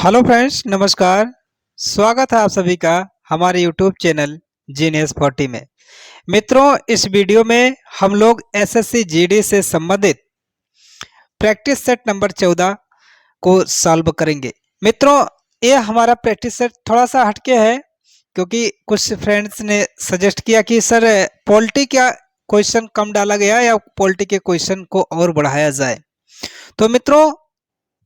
Hello friends, नमस्कार। स्वागत है आप सभी का हमारे यूट्यूब चैनल जीनियस 40 में। मित्रों, इस वीडियो में हम लोग एसएससी जीडी से संबंधित प्रैक्टिस सेट नंबर 14 को सॉल्व करेंगे। मित्रों, ये हमारा प्रैक्टिस सेट थोड़ा सा हटके है क्योंकि कुछ फ्रेंड्स ने सजेस्ट किया कि सर पॉलिटी का क्वेश्चन कम डाला गया या पॉलिटी के क्वेश्चन को और बढ़ाया जाए। तो मित्रों,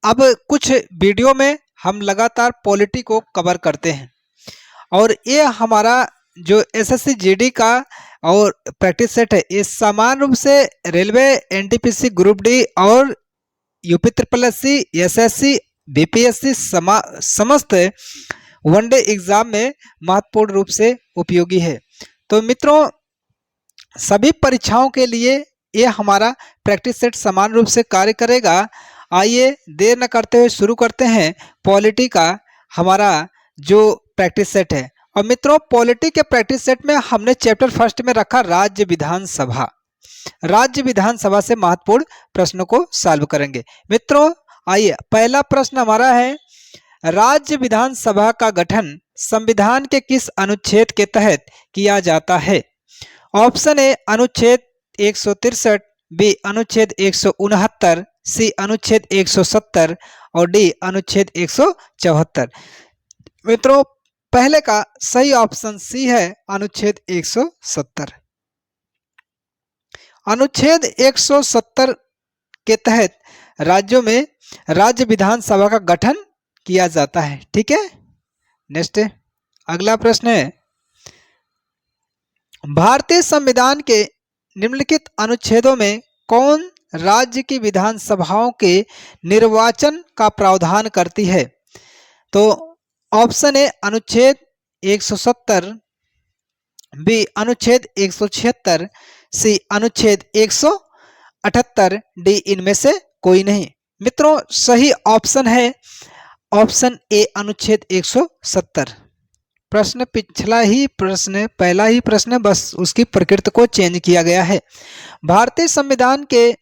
अब कुछ वीडियो में हम लगातार पॉलिटी को कवर करते हैं और ये हमारा जो एसएससी जीडी का और प्रैक्टिस सेट है, ये समान रूप से रेलवे, एनटीपीसी, ग्रुप डी और UP triple SC, SSC, BPSC समस्त वनडे एग्जाम में महत्वपूर्ण रूप से उपयोगी है। तो मित्रों, सभी परीक्षाओं के लिए ये हमारा प्रैक्टिस सेट समान रूप से कार्य करेगा। आइए देर न करते हुए शुरू करते हैं पॉलिटी का हमारा जो प्रैक्टिस सेट है। और मित्रों, पॉलिटी के प्रैक्टिस सेट में हमने चैप्टर फर्स्ट में रखा राज्य विधानसभा। राज्य विधानसभा से महत्वपूर्ण प्रश्नों को सॉल्व करेंगे। मित्रों, आइए पहला प्रश्न हमारा है, राज्य विधानसभा का गठन संविधान के किस अनुच्छेद के तहत किया जाता है? ऑप्शन ए अनुच्छेद 163, बी अनुच्छेद 169, सी अनुच्छेद 170 और डी अनुच्छेद 174। मित्रों, पहले का सही ऑप्शन सी है, अनुच्छेद 170। अनुच्छेद 170 के तहत राज्यों में राज्य विधानसभा का गठन किया जाता है। ठीक है, नेक्स्ट अगला प्रश्न है, भारतीय संविधान के निम्नलिखित अनुच्छेदों में कौन राज्य की विधानसभाओं के निर्वाचन का प्रावधान करती है? तो ऑप्शन ए अनुच्छेद 170, बी अनुच्छेद 176, सी अनुच्छेद 178, डी इनमें से कोई नहीं। मित्रों, सही ऑप्शन है ऑप्शन ए अनुच्छेद 170। प्रश्न पिछला ही प्रश्न, पहला ही प्रश्न, बस उसकी प्रकृति को चेंज किया गया है। भारतीय संविधान के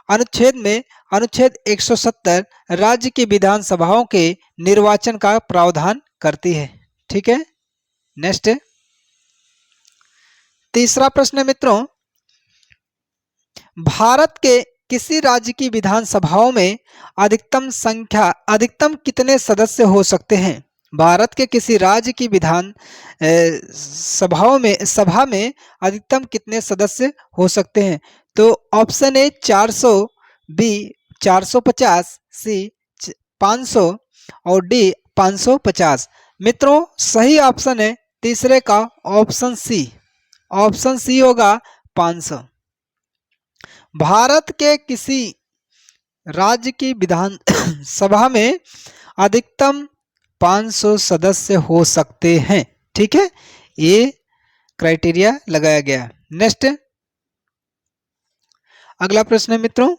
अनुच्छेद में अनुच्छेद 170 राज्य की विधानसभाओं के निर्वाचन का प्रावधान करती है। ठीक है, नेक्स्ट तीसरा प्रश्न है मित्रों, भारत के किसी राज्य की विधानसभाओं में अधिकतम कितने सदस्य हो सकते हैं? भारत के किसी राज्य की विधान सभा में अधिकतम कितने सदस्य हो सकते हैं? तो ऑप्शन ए 400, बी 450, सी 500 और डी 550। मित्रों, सही ऑप्शन है तीसरे का ऑप्शन सी होगा 500। भारत के किसी राज्य की विधान सभा में अधिकतम 500 सदस्य हो सकते हैं। ठीक है, ये क्राइटेरिया लगाया गया। नेक्स्ट अगला प्रश्न है मित्रों,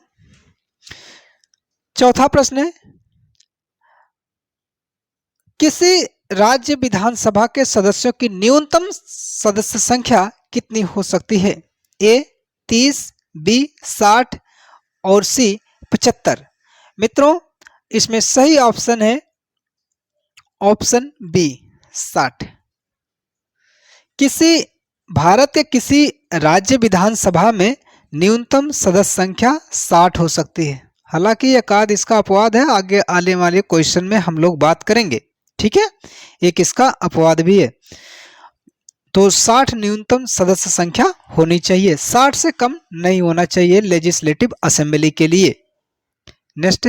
चौथा प्रश्न है, किसी राज्य विधानसभा के सदस्यों की न्यूनतम सदस्य संख्या कितनी हो सकती है? ए 30, बी 60 और सी 75। मित्रों, इसमें सही ऑप्शन है ऑप्शन बी 60। भारत के किसी राज्य विधानसभा में न्यूनतम सदस्य संख्या 60 हो सकती है। हालांकि एकाध इसका अपवाद है, आगे आने वाले क्वेश्चन में हम लोग बात करेंगे। ठीक है, एक इसका अपवाद भी है। तो 60 न्यूनतम सदस्य संख्या होनी चाहिए, 60 से कम नहीं होना चाहिए लेजिस्लेटिव असेंबली के लिए। नेक्स्ट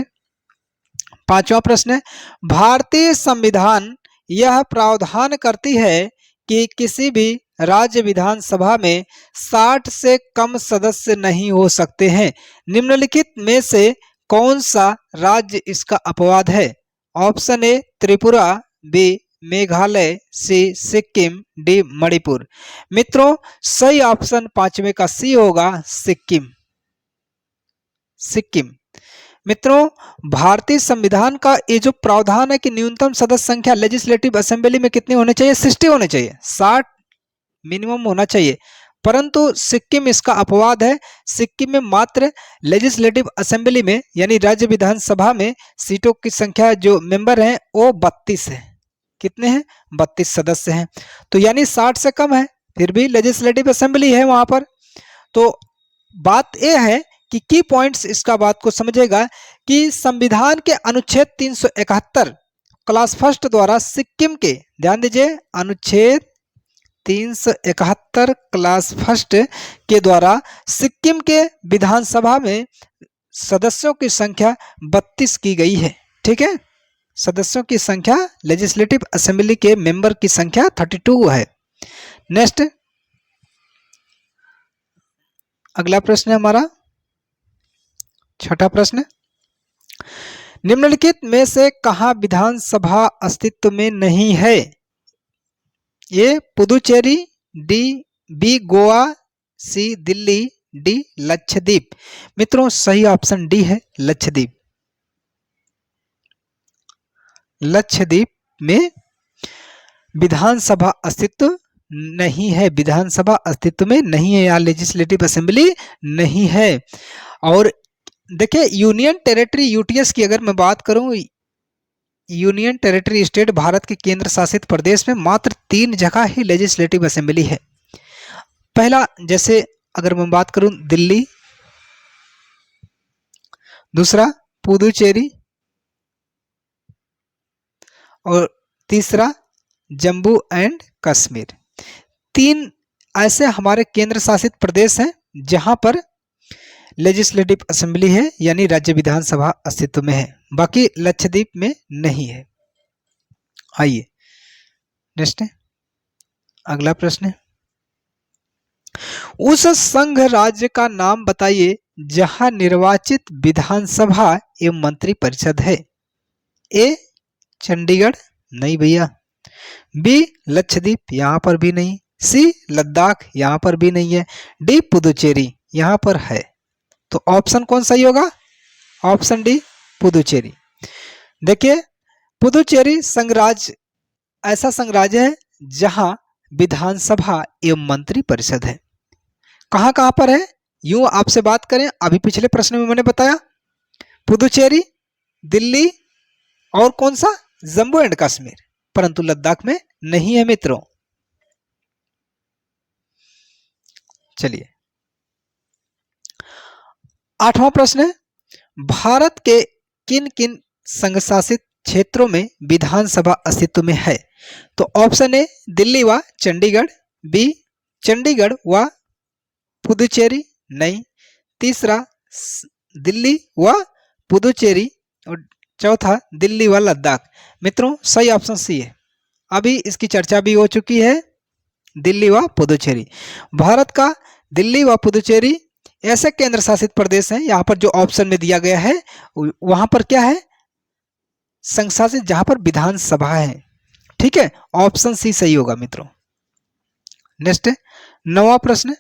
पांचवा प्रश्न है, भारतीय संविधान यह प्रावधान करती है कि किसी भी राज्य विधानसभा में 60 से कम सदस्य नहीं हो सकते हैं। निम्नलिखित में से कौन सा राज्य इसका अपवाद है? Option A Tripura, B Meghalaya, C Sikkim, D Manipur. मित्रों, सही ऑप्शन पांचवे का सी होगा सिक्किम। मित्रों, भारतीय संविधान का ये जो प्रावधान है कि न्यूनतम सदस्य संख्या लेजिस्लेटिव असेंबली में कितनी होनी चाहिए? 60 होने चाहिए, 60 मिनिमम होना चाहिए। परंतु सिक्किम इसका अपवाद है। सिक्किम में मात्र लेजिस्लेटिव असेंबली में यानी राज्य विधानसभा में सीटों की संख्या जो मेंबर हैं वो 32 है। कितने हैं? 32 सदस्य हैं। तो यानी 60 से कम है, फिर भी लेजिस्लेटिव असेंबली है वहां पर। तो बात यह है कि की पॉइंट्स इसका बात को समझेगा कि संविधान के अनुच्छेद 371 क्लास फर्स्ट द्वारा सिक्किम के, ध्यान दीजिए, अनुच्छेद 371 क्लास फर्स्ट के द्वारा सिक्किम के विधानसभा में सदस्यों की संख्या 32 की गई है। ठीक है, सदस्यों की संख्या, लेजिस्लेटिव असेंबली के मेंबर की संख्या 32 है। नेक्स्ट, अगला प्रश्न है हमारा छठा प्रश्न, निम्नलिखित में से कहां विधानसभा अस्तित्व में नहीं है? ए पुदुचेरी, बी गोवा, सी दिल्ली, डी लक्षद्वीप। मित्रों सही ऑप्शन डी है, लक्षद्वीप। लक्षद्वीप में विधानसभा अस्तित्व नहीं है, विधानसभा अस्तित्व में नहीं है, यहाँ लेजिस्लेटिव असेंबली नहीं है। और देखिए यूनियन टेरिटरी यूटीएस की अगर मैं बात करूं, यूनियन टेरिटरी स्टेट भारत के केंद्र शासित प्रदेश में मात्र 3 जगह ही लेजिस्लेटिव असेंबली है। पहला, जैसे अगर मैं बात करूं दिल्ली, दूसरा पुदुचेरी, और तीसरा जम्मू एंड कश्मीर। 3 ऐसे हमारे केंद्र शासित प्रदेश हैं जहां पर लेजिस्लेटिव असेंबली है यानी राज्य विधानसभा अस्तित्व में है, बाकी लक्षद्वीप में नहीं है। आइए नेक्स्ट, अगला प्रश्न, उस संघ राज्य का नाम बताइए जहां निर्वाचित विधानसभा एवं मंत्री परिषद है। ए चंडीगढ़, नहीं भैया। बी लक्षद्वीप, यहां पर भी नहीं। सी लद्दाख, यहां पर भी नहीं है। डी पुदुचेरी, यहां पर है। तो ऑप्शन कौन सही होगा? Option D Puducherry. देखिए पुदुचेरी संघराज्य ऐसा संघराज्य है जहां विधानसभा एवं मंत्री परिषद है। कहां कहां पर है? यूं आपसे बात करें, अभी पिछले प्रश्न में मैंने बताया पुदुचेरी, दिल्ली और कौन सा? जम्मू एंड कश्मीर, परंतु लद्दाख में नहीं है मित्रों। चलिए 8वां प्रश्न है, भारत के किन किन संघ शासित क्षेत्रों में विधानसभा अस्तित्व में है? तो ऑप्शन ए दिल्ली व चंडीगढ़, बी चंडीगढ़ व पुदुचेरी, नहीं। तीसरा दिल्ली व पुदुचेरी, और चौथा दिल्ली व लद्दाख। मित्रों सही ऑप्शन सी है, अभी इसकी चर्चा भी हो चुकी है, दिल्ली व पुदुचेरी। भारत का दिल्ली व पुदुचेरी ऐसे केंद्र शासित प्रदेश हैं, यहां पर जो ऑप्शन में दिया गया है वहां पर क्या है? संघ शासित, जहां पर विधानसभा है। ठीक है, ऑप्शन सी सही होगा मित्रों। नेक्स्ट 9वां प्रश्न,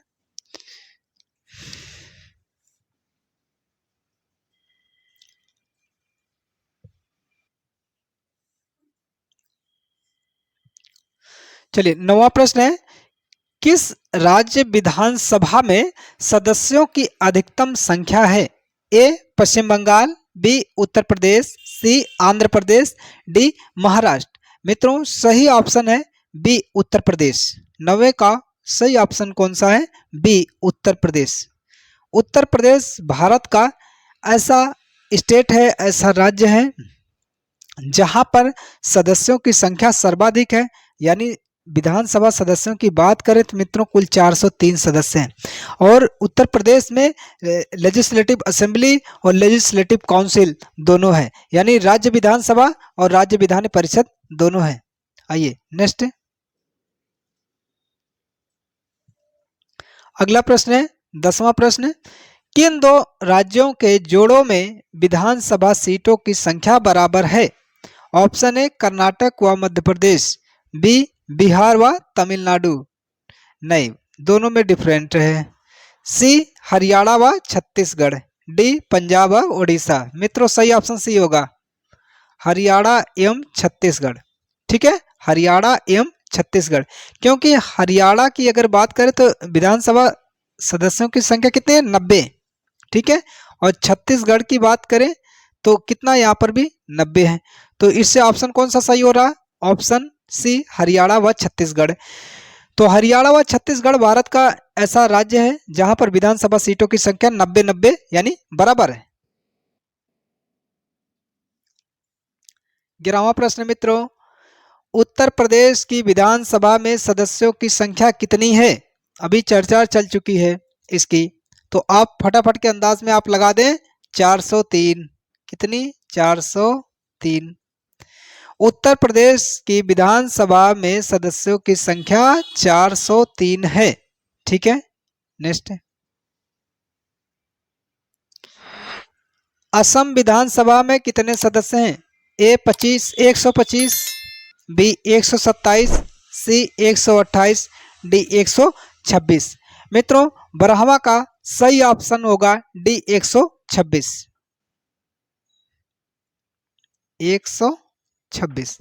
चलिए 9वां प्रश्न है, किस राज्य विधानसभा में सदस्यों की अधिकतम संख्या है? ए पश्चिम बंगाल, बी उत्तर प्रदेश, सी आंध्र प्रदेश, डी महाराष्ट्र। मित्रों सही ऑप्शन है बी उत्तर प्रदेश। 9वें का सही ऑप्शन कौन सा है? बी उत्तर प्रदेश। उत्तर प्रदेश भारत का ऐसा स्टेट है, ऐसा राज्य है जहां पर सदस्यों की संख्या सर्वाधिक है, यानी विधानसभा सदस्यों की बात करें तो मित्रों कुल 403 सदस्य हैं। और उत्तर प्रदेश में लेजिस्लेटिव असेंबली और लेजिस्लेटिव काउंसिल दोनों है, यानी राज्य विधानसभा और राज्य विधान परिषद दोनों है। आइए नेक्स्ट, अगला प्रश्न है 10वां प्रश्न, किन 2 राज्यों के जोड़ों में विधानसभा सीटों की संख्या बराबर है? ऑप्शन ए कर्नाटक व मध्य प्रदेश, बी बिहार व तमिलनाडु, नहीं दोनों में डिफरेंट है। सी हरियाणा व छत्तीसगढ़, डी पंजाब व उड़ीसा। मित्रों सही ऑप्शन सी होगा, हरियाणा एवं छत्तीसगढ़। ठीक है, हरियाणा एवं छत्तीसगढ़, क्योंकि हरियाणा की अगर बात करें तो विधानसभा सदस्यों की संख्या कितनी है, 90, ठीक है। और छत्तीसगढ़ की बात करें तो कितना, यहाँ पर भी 90 है। तो इससे ऑप्शन कौन सा सही हो रहा, ऑप्शन सी हरियाणा व छत्तीसगढ़। तो हरियाणा व छत्तीसगढ़ भारत का ऐसा राज्य है जहां पर विधानसभा सीटों की संख्या 90-90 यानी बराबर है। 11वां प्रश्न मित्रों, उत्तर प्रदेश की विधानसभा में सदस्यों की संख्या कितनी है। अभी चर्चा चल चुकी है इसकी, तो आप फटाफट के अंदाज में आप लगा दें 403। कितनी, 403। उत्तर प्रदेश की विधानसभा में सदस्यों की संख्या 403 है, ठीक है। नेक्स्ट, असम विधानसभा में कितने सदस्य हैं। ए 125, बी 127, सी 128, डी 126। मित्रों, 12वां का सही ऑप्शन होगा डी 126। 126।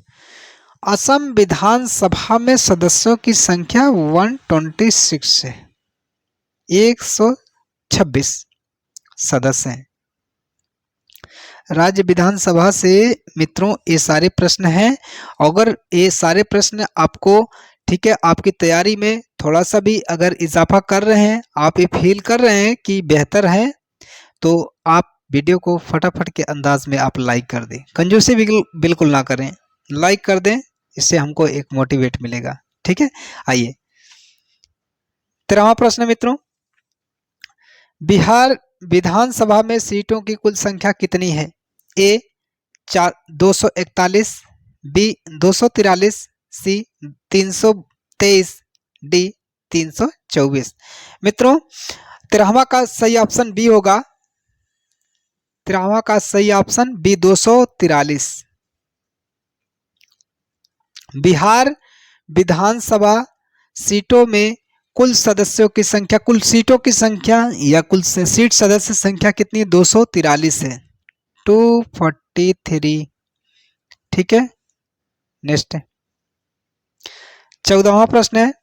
असम विधानसभा में सदस्यों की संख्या 126 है, 126 सदस्य हैं। राज्य विधानसभा से मित्रों ये सारे प्रश्न हैं। अगर ये सारे प्रश्न आपको, ठीक है, आपकी तैयारी में थोड़ा सा भी अगर इजाफा कर रहे हैं, आप ये फील कर रहे हैं कि बेहतर है, तो आप वीडियो को फटाफट के अंदाज में आप लाइक कर दें। कंजूसी बिल्कुल ना करें, लाइक कर दें, इससे हमको एक मोटिवेट मिलेगा, ठीक है। आइए 13वां प्रश्न मित्रों, बिहार विधानसभा में सीटों की कुल संख्या कितनी है। ए 241, बी 243, सी 323, डी 324। मित्रों, 13वां का सही ऑप्शन बी होगा। 13वां का सही ऑप्शन बी 243। बिहार विधानसभा सीटों में कुल सदस्यों की संख्या, कुल सीटों की संख्या या कुल सीट सदस्य संख्या कितनी, 243 है, 243, ठीक है। नेक्स्ट, 14वां प्रश्न है,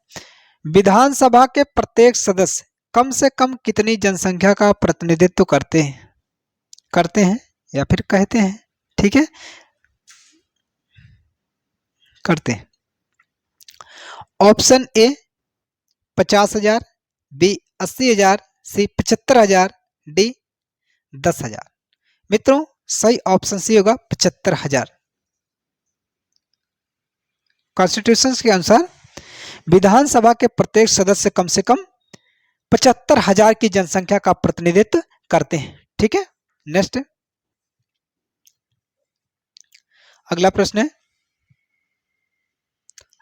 विधानसभा के प्रत्येक सदस्य कम से कम कितनी जनसंख्या का प्रतिनिधित्व करते हैं या फिर कहते हैं, ठीक है, करते हैं। Option A 50,000, B 80,000, C 75,000, D 10,000। मित्रों, सही ऑप्शन सी होगा 75,000। कॉन्स्टिट्यूशन के अनुसार विधानसभा के प्रत्येक सदस्य कम से कम 75,000 की जनसंख्या का प्रतिनिधित्व करते हैं, ठीक है। नेक्स्ट, अगला प्रश्न है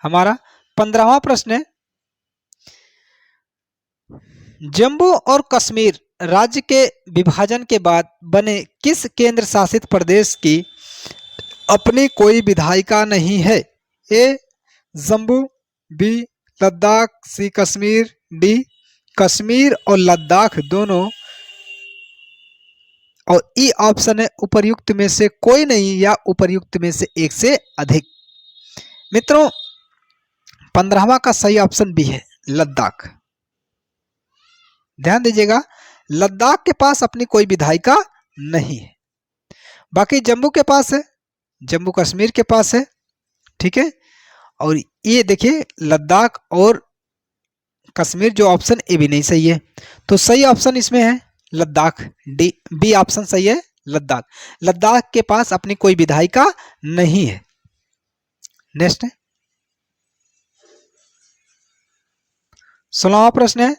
हमारा 15वां प्रश्न है, जम्मू और कश्मीर राज्य के विभाजन के बाद बने किस केंद्र शासित प्रदेश की अपनी कोई विधायिका नहीं है। ए जम्मू, बी लद्दाख, सी कश्मीर, डी कश्मीर और लद्दाख दोनों, और ई ऑप्शन है उपर्युक्त में से कोई नहीं या उपर्युक्त में से एक से अधिक। मित्रों, 15वां का सही ऑप्शन बी है लद्दाख। ध्यान दीजिएगा, लद्दाख के पास अपनी कोई विधायिका नहीं है। बाकी जम्मू के पास है, जम्मू कश्मीर के पास है, ठीक है। और ये देखिए लद्दाख और कश्मीर जो ऑप्शन ए भी नहीं सही है, तो सही ऑप्शन इसमें है लद्दाख, डी बी ऑप्शन सही है लद्दाख। लद्दाख के पास अपनी कोई विधायिका नहीं है। नेक्स्ट, 16वां प्रश्न है,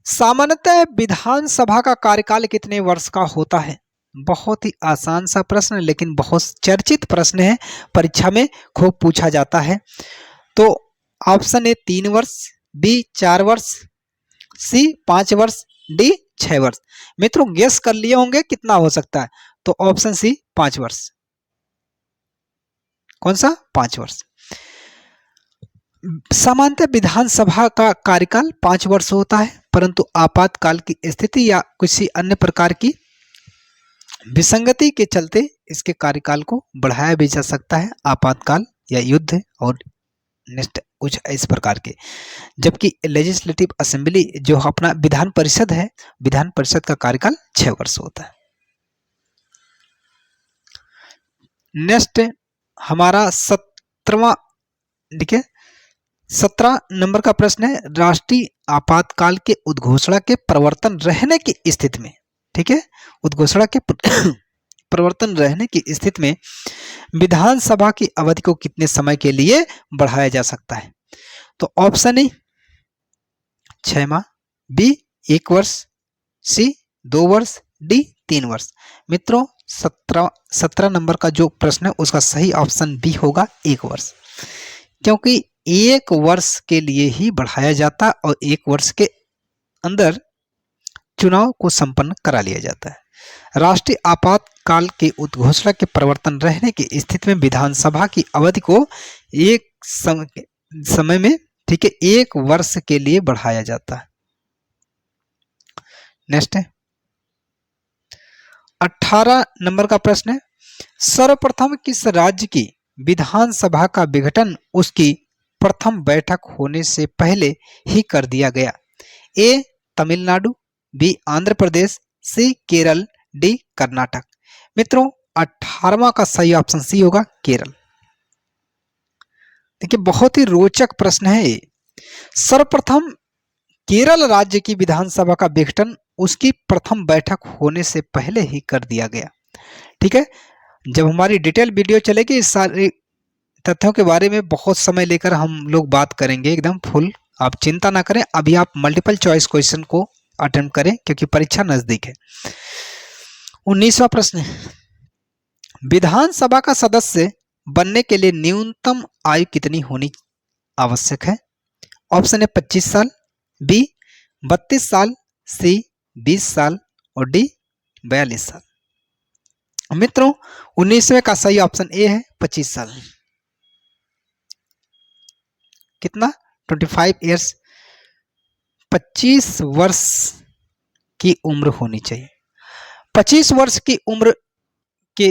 सामान्यतः विधानसभा का कार्यकाल कितने वर्ष का होता है। बहुत ही आसान सा प्रश्न लेकिन बहुत चर्चित प्रश्न है, परीक्षा में खूब पूछा जाता है। तो ऑप्शन ए 3 वर्ष, बी 4 वर्ष, सी 5 वर्ष, डी 6 वर्ष। मित्रों, गेस कर लिए होंगे कितना हो सकता है, तो ऑप्शन सी 5 वर्ष। कौन सा, 5 वर्ष। सामान्यतः विधानसभा का कार्यकाल 5 वर्ष होता है, परंतु आपातकाल की स्थिति या किसी अन्य प्रकार की विसंगति के चलते इसके कार्यकाल को बढ़ाया भी जा सकता है, आपातकाल या युद्ध और नेक्स्ट कुछ इस प्रकार के। जबकि लेजिस्लेटिव असेंबली जो अपना विधान परिषद है, विधान परिषद का कार्यकाल 6 वर्ष होता है। नेक्स्ट हमारा 17वां, देखिए 17 नंबर का प्रश्न है, राष्ट्रीय आपातकाल के उद्घोषणा के प्रवर्तन रहने की स्थिति में, ठीक है, उद्घोषणा के प्रवर्तन रहने की स्थिति में विधानसभा की अवधि को कितने समय के लिए बढ़ाया जा सकता है? तो ऑप्शन ए 6 माह, बी 1 वर्ष, सी 2 वर्ष, डी 3 वर्ष। मित्रों 17 नंबर का जो प्रश्न है उसका सही ऑप्शन बी होगा 1 वर्ष, क्योंकि 1 वर्ष के लिए ही बढ़ाया जाता है और 1 वर्ष के अंदर चुनाव को संपन्न करा लिया जाता है। राष्ट्रीय आपातकाल के उद्घोषणा के प्रवर्तन रहने की स्थिति में विधानसभा की अवधि को एक समय में, ठीक है, 1 वर्ष के लिए बढ़ाया जाता है। नेक्स्ट है 18 नंबर का प्रश्न है, सर्वप्रथम किस राज्य की विधानसभा का विघटन उसकी प्रथम बैठक होने से पहले ही कर दिया गया? ए तमिलनाडु, बी आंध्र प्रदेश, सी केरल, डी कर्नाटक। मित्रों 18वां का सही ऑप्शन सी होगा केरल। देखिए बहुत ही रोचक प्रश्न है ये। सर्वप्रथम केरल राज्य की विधानसभा का विघटन उसकी प्रथम बैठक होने से पहले ही कर दिया गया, ठीक है। जब हमारी डिटेल वीडियो चलेगी इस सारे तथ्यों के बारे में बहुत समय लेकर हम लोग बात करेंगे, एकदम फुल, आप चिंता ना करें। अभी आप मल्टीपल चॉइस क्वेश्चन को अटेम्प्ट करें क्योंकि परीक्षा नजदीक है। 19वां प्रश्न, विधानसभा का सदस्य बनने के लिए न्यूनतम आयु कितनी होनी आवश्यक है? ऑप्शन ए 25 साल, बी 32 साल, सी 20 साल और डी 42 साल। मित्रों 19वें का सही ऑप्शन ए है 25 साल। कितना? 25 ईयर्स, 25 वर्ष की उम्र होनी चाहिए। 25 वर्ष की उम्र के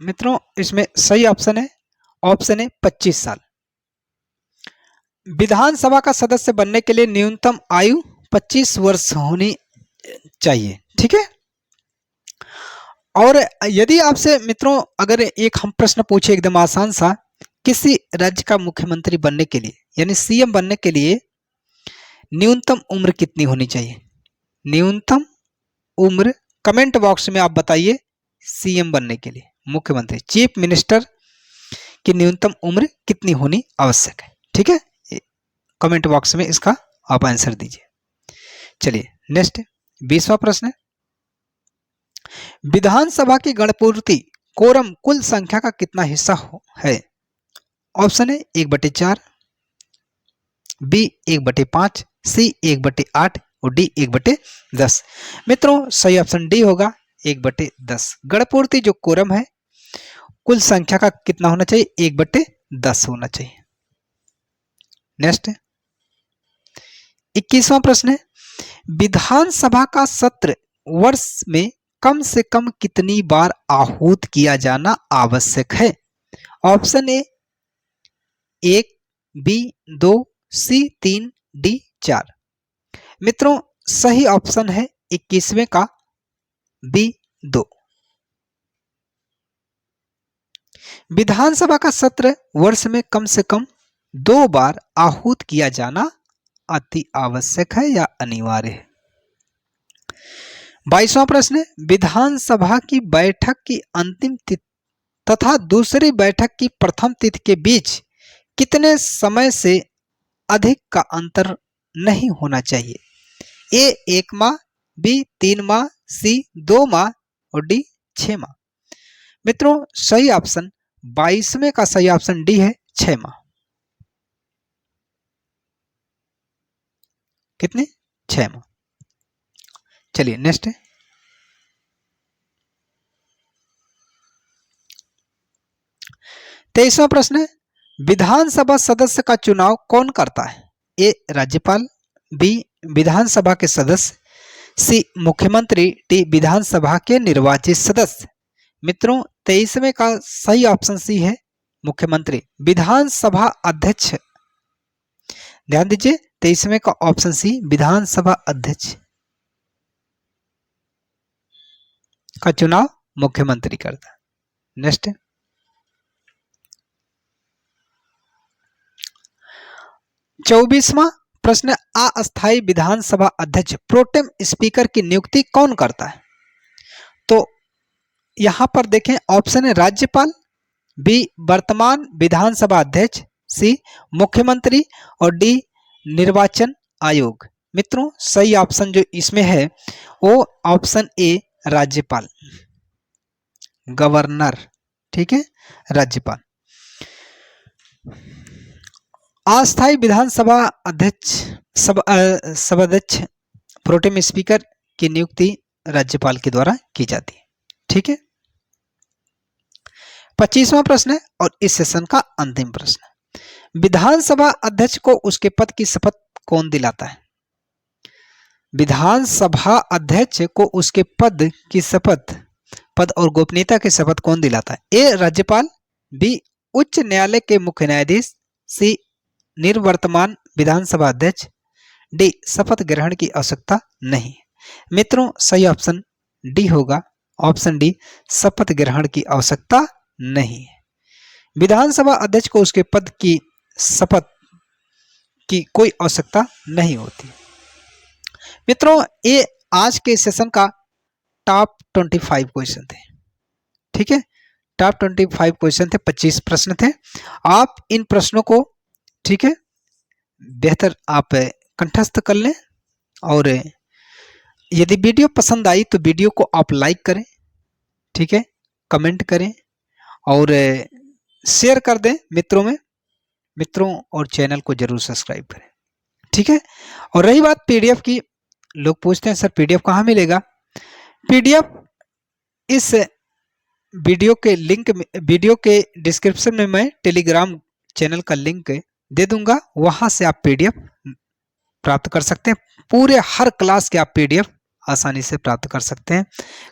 मित्रों इसमें सही ऑप्शन है, ऑप्शन है 25 साल। विधानसभा का सदस्य बनने के लिए न्यूनतम आयु 25 वर्ष होनी चाहिए, ठीक है। और यदि आपसे मित्रों अगर एक हम प्रश्न पूछे एकदम आसान सा, किसी राज्य का मुख्यमंत्री बनने के लिए यानी सीएम बनने के लिए न्यूनतम उम्र कितनी होनी चाहिए? न्यूनतम उम्र कमेंट बॉक्स में आप बताइए। सीएम बनने के लिए, मुख्यमंत्री, चीफ मिनिस्टर की न्यूनतम उम्र कितनी होनी आवश्यक है, ठीक है। कमेंट बॉक्स में इसका आप आंसर दीजिए। चलिए नेक्स्ट 20वां प्रश्न है, विधानसभा की गणपूर्ति कोरम कुल संख्या का कितना हिस्सा है? ऑप्शन है 1/4, बी 1/5, सी 1/8 और डी 1/10। मित्रों सही ऑप्शन डी होगा 1/10। गणपूर्ति जो कोरम है कुल संख्या का कितना होना चाहिए? 1/10 होना चाहिए। नेक्स्ट 21वां प्रश्न है, विधानसभा का सत्र वर्ष में कम से कम कितनी बार आहूत किया जाना आवश्यक है? Option A 1, B 2, C 3, D 4। मित्रों सही ऑप्शन है 21वें का बी 2। विधानसभा का सत्र वर्ष में कम से कम 2 बार आहूत किया जाना अति आवश्यक है या अनिवार्य है। 22वां प्रश्न है, विधानसभा की बैठक की अंतिम तिथि तथा दूसरी बैठक की प्रथम तिथि के बीच कितने समय से अधिक का अंतर नहीं होना चाहिए? ए 1 माह, बी 3 माह, सी 2 माह और डी 6 माह। मित्रों सही ऑप्शन 22वें का सही ऑप्शन डी है 6 माह। कितने? 6 माह। चलिए नेक्स्ट है 23वां प्रश्न है, विधानसभा सदस्य का चुनाव कौन करता है? ए राज्यपाल, बी विधानसभा के सदस्य, सी मुख्यमंत्री, डी विधानसभा के निर्वाचित सदस्य। मित्रों 23वें का सही ऑप्शन सी है मुख्यमंत्री। विधानसभा अध्यक्ष, ध्यान दीजिए 23वें का ऑप्शन सी विधानसभा अध्यक्ष का चुनाव मुख्यमंत्री करता है। नेक्स्ट 24वां प्रश्न, अस्थायी विधानसभा अध्यक्ष प्रोटेम स्पीकर की नियुक्ति कौन करता है? तो यहां पर देखें ऑप्शन है राज्यपाल, बी वर्तमान विधानसभा अध्यक्ष, सी मुख्यमंत्री और डी निर्वाचन आयोग। मित्रों सही ऑप्शन जो इसमें है वो ऑप्शन ए राज्यपाल, गवर्नर, ठीक है, राज्यपाल। अस्थायी विधानसभा अध्यक्ष सभाध्यक्ष प्रोटेम स्पीकर की नियुक्ति राज्यपाल के द्वारा की जाती है, ठीक है। 25वां प्रश्न है और इस सेशन का अंतिम प्रश्न, विधानसभा अध्यक्ष को उसके पद की शपथ कौन दिलाता है? विधानसभा अध्यक्ष को उसके पद की शपथ, पद और गोपनीयता की शपथ कौन दिलाता है? ए राज्यपाल, बी उच्च न्यायालय के मुख्य न्यायाधीश, सी निर्वर्तमान विधानसभा अध्यक्ष, डी शपथ ग्रहण की आवश्यकता नहीं। मित्रों सही ऑप्शन डी होगा, ऑप्शन डी शपथ ग्रहण की आवश्यकता नहीं है। विधानसभा अध्यक्ष को उसके पद की शपथ की कोई आवश्यकता नहीं होती। मित्रों ये आज के सेशन का टॉप 25 क्वेश्चन थे, ठीक है, टॉप 25 क्वेश्चन थे, 25 प्रश्न थे। आप इन प्रश्नों को, ठीक है, बेहतर आप कंठस्थ कर लें और यदि वीडियो पसंद आई तो वीडियो को आप लाइक करें, ठीक है, कमेंट करें और शेयर कर दें मित्रों और चैनल को जरूर सब्सक्राइब करें, ठीक है। और रही बात पीडीएफ की, लोग पूछते हैं सर पीडीएफ कहाँ मिलेगा? पीडीएफ इस वीडियो के डिस्क्रिप्शन में मैं टेलीग्राम चैनल का लिंक दे दूंगा, वहां से आप पीडीएफ प्राप्त कर सकते हैं। पूरे हर क्लास के आप पीडीएफ आसानी से प्राप्त कर सकते हैं।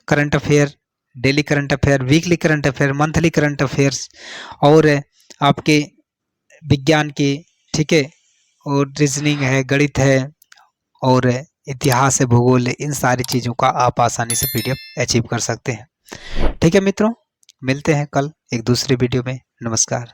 Current affair, daily current affair, weekly current affair, monthly current affairs और आपके विज्ञान के, ठीक है, और रीजनिंग है, गणित है और इतिहास है, भूगोल है, इन सारी चीज़ों का आप आसानी से पीडीएफ अचीव कर सकते हैं, ठीक है मित्रों। मिलते हैं कल एक दूसरे वीडियो में। नमस्कार।